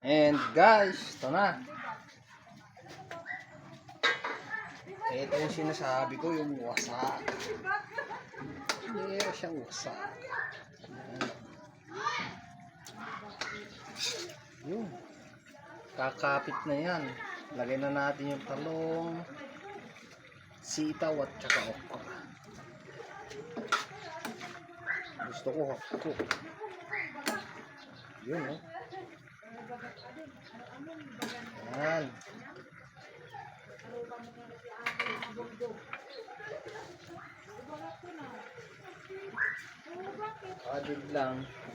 And guys, ito na. Ito yung sinasabi ko, yung wasak. Meron siyang wasak. Yun. Kakapit na yan. Lagay na natin yung talong, sitaw at saka okra. Gusto ko hapko. Yun, oh. Yan.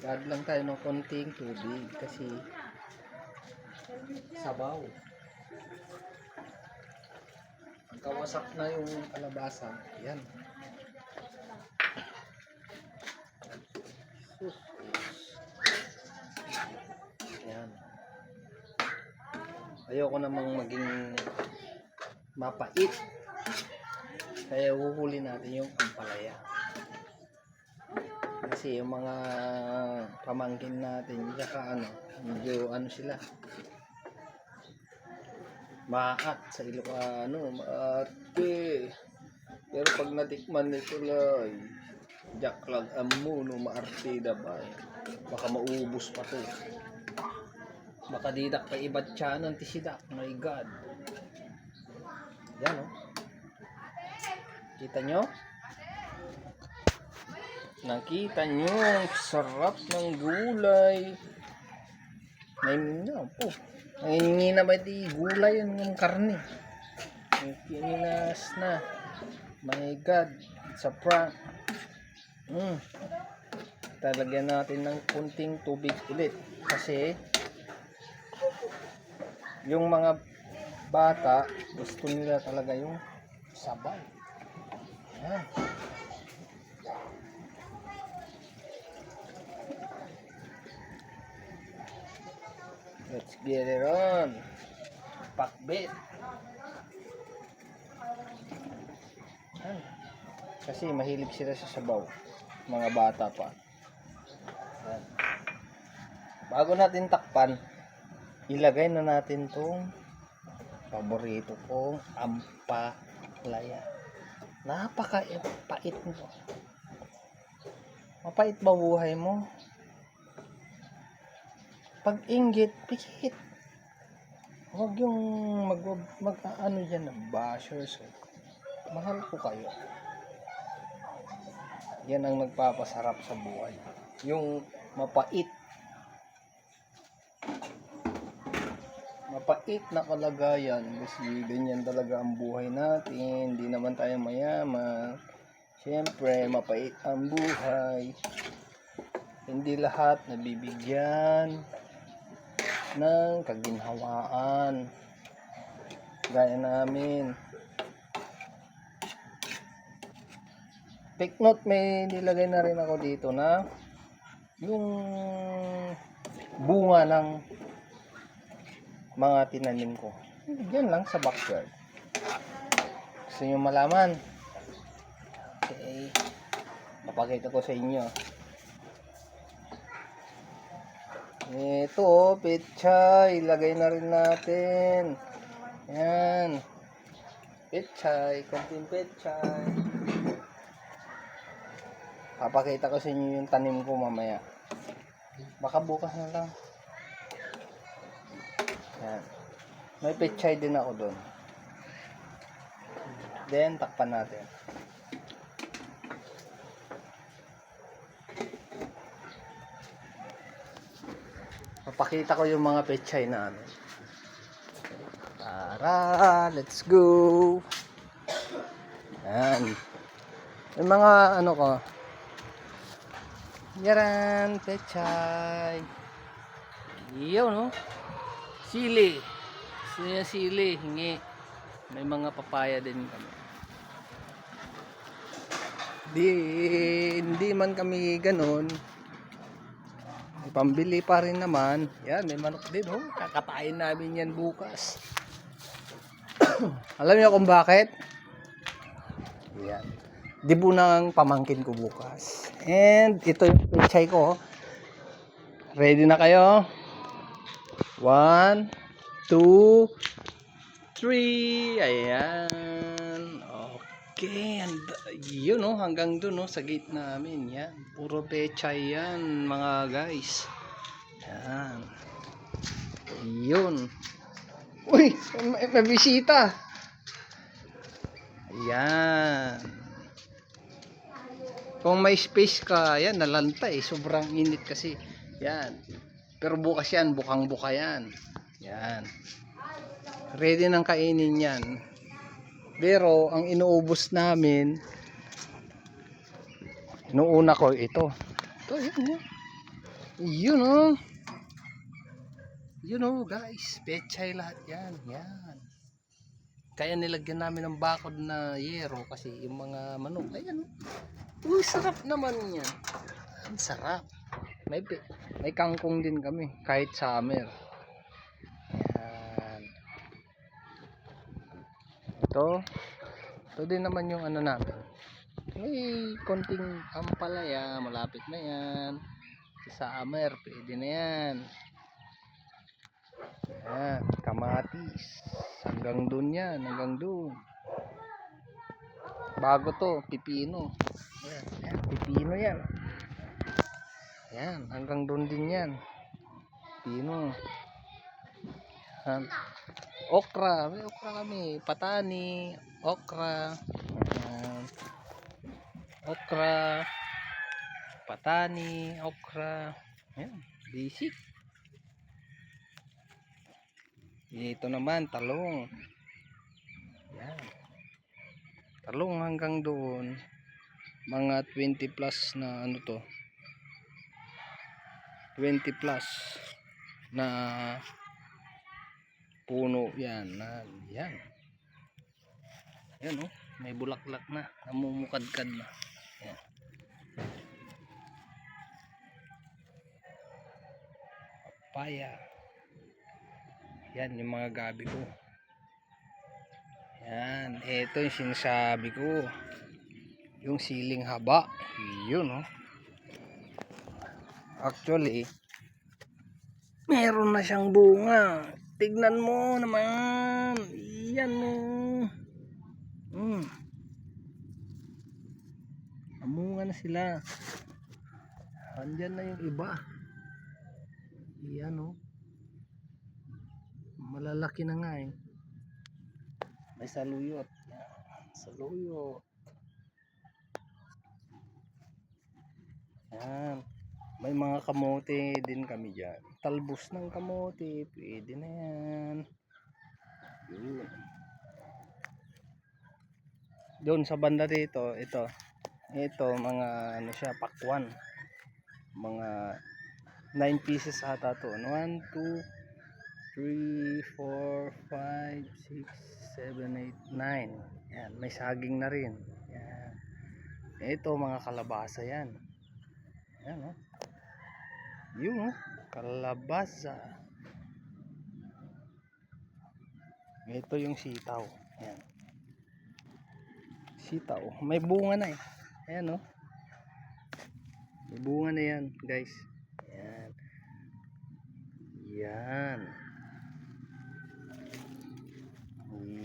Add lang tayo ng konting tubig kasi sabaw. Kawasak na yung kalabasa. Yan. Yan. Ayoko namang maging mapait. Kaya huhuli natin yung ampalaya. Kasi yung mga pamangkin natin, saka medyo sila. Maat sa Ilocano, maate. Pero pag natikman nito lay, jaklag amuno, maartida ba? Baka maubos pa to. Baka didak pa iba't tiyanan tisidak. My God. Yan, oh. Kita nyo? Nakita nyo, sarap ng gulay. Nangingi na ba di gulay yung karne? Kinilas na. My God, it's a prank. Talagyan natin ng kunting tubig ulit. Kasi yung mga bata, gusto nila talaga yung sabaw. Yan. Let's get it on. Pakbet. Yan. Kasi mahilig sila sa sabaw. Mga bata pa. Yan. Bago natin takpan, ilagay na natin tong paborito kong ampalaya. Napaka-pait nito. Mapait ba buhay mo? Pag inggit, pikit. Huwag yung mag-ano dyan ng bashers. Mahal ko kayo. Yan ang nagpapasarap sa buhay. Yung mapait. Mapait na kalagayan. Kasi ganyan talaga ang buhay natin. Hindi naman tayo mayaman. Siyempre, mapait ang buhay. Hindi lahat nabibigyan ng kaginhawaan gaya namin. Take note, may nilagay na rin ako dito na yung bunga ng mga tinanim ko. Diyan lang sa backyard. Gusto nyo malaman? Okay, papakita ko sa inyo. Ito, pechay. Ilagay na rin natin. Yan. Pechay. Konting pechay. Papakita ko sa inyo yung tanim ko mamaya. Baka bukas na lang. Yan. May pechay din ako doon. Then, takpan natin. Papakita ko yung mga pechay na Tara, let's go. Yan. Yung mga ko. Yaran, pechay. Iyo, no? Sili. Sili, hingi. May mga papaya din kami. Hindi man kami ganun. May pambili pa rin naman. Yan, may manok din, oh. Kakapain namin yan bukas. Alam niyo kung bakit? Yan. Dibo ng pamangkin ko bukas. And ito yung pechay ko. Ready na kayo? 1, 2, 3. Ayan. Okay. Yun oh, hanggang dun oh, sa gate namin. Yan. Puro pechay yan mga guys. Yan. Yun. Uy, may bisita. Ayan. Kung may space ka, yan, nalanta eh. Sobrang init kasi. Yan. Pero bukas yan, bukang-buka yan. Yan. Ready nang kainin yan. Pero, ang inuubos namin, inuuna ko ito. Ito, yun, yun. Yun oh. Yun oh, guys. Pechay lahat yan. Yan. Kaya nilagyan namin ng bakod na yero kasi yung mga manok, ayan. Uy, sarap naman yan. Ang sarap. May kangkong din kami kahit summer. Ayan. Ito din naman yung ano namin. May konting ampalaya, malapit na yan. Sa summer, pwede na yan. Ayan, kamatis. Hanggang dun yan, hanggang dun. Bago to, pipino. Ayan, ayan, pipino yan. Ayan, hanggang dun din yan. Pipino. Ayan. Okra, may okra kami. Patani, okra. Ayan. Okra. Patani, okra. Ayan, basic. Ito naman, talong. Yan. Talong hanggang doon. Mga 20 plus na ano to. 20 plus na puno yan. Yan. Yan oh. May bulaklak na. Namumukadkad na. Yan. Papaya. Yan yung mga gabi ko. Yan, ito yung sinasabi ko. Yung siling haba. Yun oh. Actually, meron na siyang bunga. Tignan mo naman. Yan oh. Amunga na sila. Andyan na yung iba. Yan oh. Malalaki na nga eh. May saluyot. Saluyot. Yan. May mga kamote din kami dyan. Talbos ng kamote. Pwede na yan. Yun. Doon sa banda dito, ito mga ano siya, pakwan. Mga 9 pieces ata to. 1, 2, 3, 4, 5, 6, 7, 8, 9. Yan, may saging na rin. Yan. Ito mga kalabasa yan. Yan oh. Yung oh, kalabasa. Ito yung sitaw. Yan. Sitaw. May bunga na eh. Ayan oh. May bunga na yan, guys. Yan. Yan.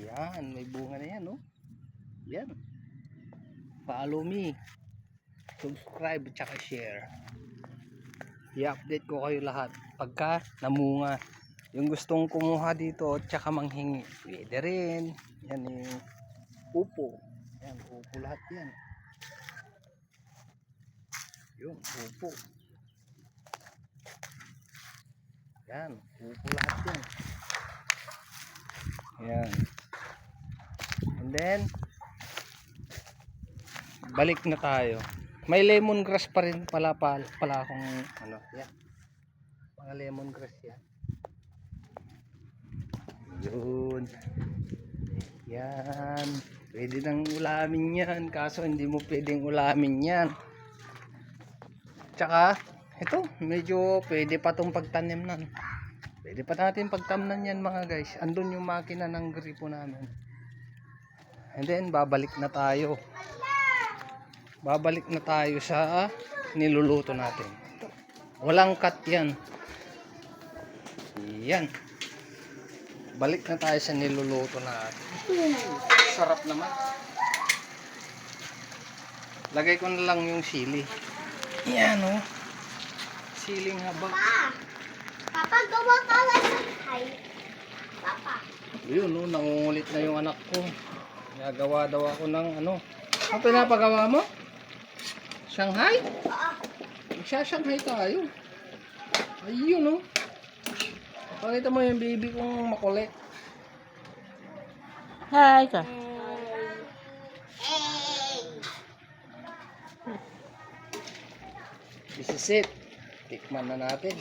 Yan, may bunga na yan, no? Yan. Follow me. Subscribe at share. I-update ko kayo lahat pagka namunga. Yung gustong kumuha dito at saka manghingi, pwede rin. Yan yung upo. Yan, upo lahat yan. Yun, upo. Yan, upo lahat yan. Yan. And then, balik na tayo. May lemongrass pa rin pala akong ano, yan. Mga lemongrass yan. Yun. Yan. Pwede nang ulamin yan. Kaso hindi mo pwedeng ulamin yan. Tsaka, ito, medyo pwede pa itong pagtanim nan. Pwede pa natin pagtamnan yan mga guys. Andun yung makina ng gripo namin. And then, babalik na tayo. Babalik na tayo sa niluluto natin. Walang cut yan. Yan. Balik na tayo sa niluluto natin. Sarap naman. Lagay ko na lang yung sili. Yan oh. Siling habang. Papa, gawa ka lang sa hay. Papa. Yun oh, nangungulit na yung anak ko. Nagawa daw ako ng ano. Ano pinapagawa mo? Shanghai? Oo. Magsha-Shanghai tayo. Ayun oh. Pakita mo yung baby kong makulit. Hi ka. This is it. Tikman na natin.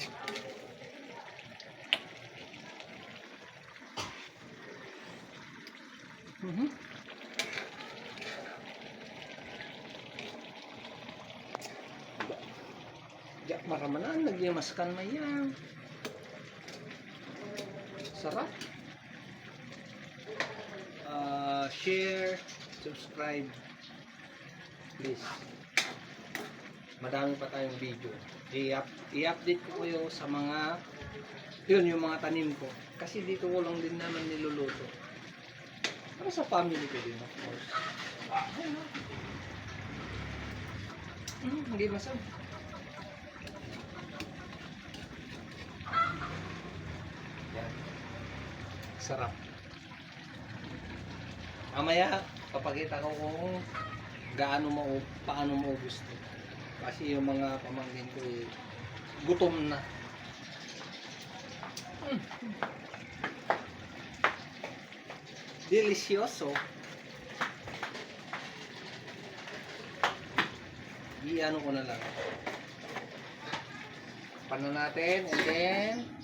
Diyak maramanan, nagyamaskan na yan. Sarap. Share, subscribe. Please. Madami pa tayong video. I-update ko kayo sa mga yung mga tanim ko. Kasi dito ko lang din naman niluluto. Para sa family ko din, of course. Hindi masam. Yan. Sarap. Mamaya, papakita ko kung paano mo gusto. Kasi yung mga pamangkin ko gutom na. Delicioso. Iano ko na lang. Paano natin and then